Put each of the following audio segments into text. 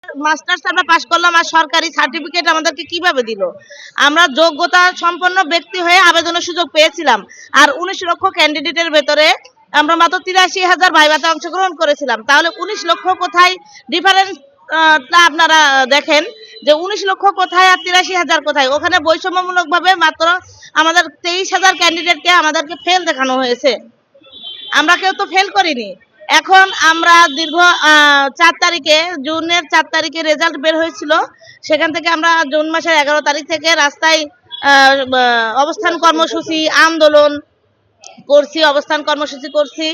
Masters আমরা পাশ করলাম আর সরকারি সার্টিফিকেট আমাদেরকে কিভাবে দিল? আমরা যোগ্যতা সম্পন্ন ব্যক্তি হয়ে আবেদনের সুযোগ পেয়েছিলাম। আর ১৯ লক্ষ ক্যান্ডিডেটের ভেতরে আমরা মাত্র ৮৩,০০০ ভাইভাতে অংশগ্রহণ করেছিলাম। তাহলে ১৯ লক্ষ কোথায় ডিফারেন্স টা আপনারা দেখেন যে ১৯ লক্ষ কোথায় আর ৮৩,০০০ কোথায়? ওখানে বৈষম্যমূলকভাবে মাত্র আমাদের ২৩,০০০ ক্যান্ডিডেটকে আমাদেরকে ফেল দেখানো হয়েছে। আমরা কেউ তো ফেল করিনি। এখন আমরা দীর্ঘ ৪ তারিখে জুনের ৪ তারিখে রেজাল্ট বের হয়েছিল। সেখান থেকে আমরা জুন মাসের ১১ তারিখ থেকে রাস্তায় অবস্থান কর্মসূচি, আন্দোলন করছি, অবস্থান কর্মসূচি করছি।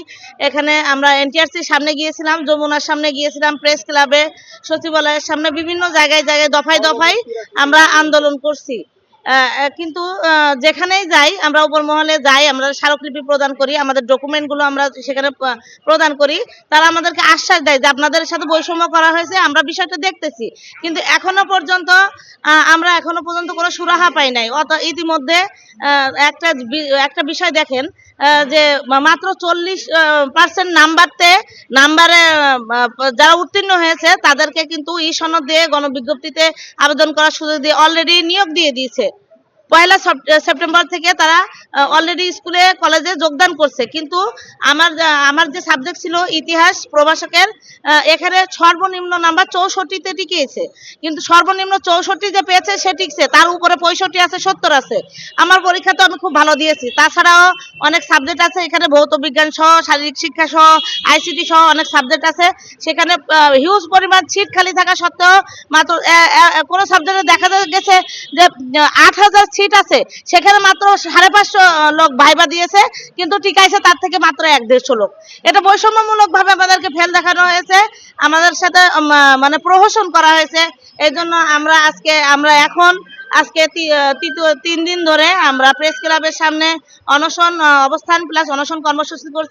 এখানে আমরা এনটিআরসির সামনে গিয়েছিলাম, যমুনার সামনে গিয়েছিলাম, প্রেস ক্লাবে, সচিবালয়ের সামনে বিভিন্ন জায়গায় জায়গায় দফায় দফায় আমরা আন্দোলন করছি। কিন্তু যেখানেই যাই আমরা উপর মহলে যাই, আমরা স্মারকলিপি প্রদান করি, আমাদের ডকুমেন্টগুলো আমরা সেখানে প্রদান করি। তারা আমাদেরকে আশ্বাস দেয় যে আপনাদের সাথে বৈষম্য করা হয়েছে, আমরা বিষয়টা দেখতেছি। কিন্তু এখনো পর্যন্ত আমরা কোনো সুরাহা পাই নাই। ইতিমধ্যে একটা বিষয় দেখেন যে মাত্র ৪০% নাম্বারে যারা উত্তীর্ণ হয়েছে তাদেরকে কিন্তু সনদ দিয়ে গণবিজ্ঞপ্তিতে আবেদন করার সুযোগ দিয়ে অলরেডি নিয়োগ দিয়ে দিয়েছে। ১লা সেপ্টেম্বর থেকে তারা অলরেডি স্কুলে কলেজে যোগদান করছে। কিন্তু আমার যে সাবজেক্ট ছিল ইতিহাস প্রভাষকের, এখানে সর্বনিম্ন নাম্বার ৬৪-তে টিকেছে। কিন্তু সর্বনিম্ন ৬৪ যে পেয়েছে সে টিকছে, তার উপরে ৬৫ আছে, ৭০ আছে। আমার পরীক্ষা তো আমি খুব ভালো দিয়েছি। তাছাড়াও অনেক সাবজেক্ট আছে এখানে, ভৌত বিজ্ঞান সহ, শারীরিক শিক্ষা সহ, আইসিটি সহ অনেক সাবজেক্ট আছে। সেখানে হিউজ পরিমাণ সিট খালি থাকা সত্ত্বেও মাত্র কোনো সাবজেক্টে দেখা গেছে যে ৮,০০০ সিট আছে, সেখানে মাত্র ৫৫০ লোক ভাইবা দিয়েছে, কিন্তু টিকাইছে তার থেকে মাত্র ১-১৫০ লোক। এটা বৈষম্যমূলকভাবে আমাদেরকে ফেল দেখানো হয়েছে, আমাদের সাথে মানে প্রহসন করা হয়েছে। এই জন্য আজকে ৩ দিন ধরে আমরা প্রেস ক্লাবের সামনে অবস্থান প্লাস অনশন কর্মসূচি করছি।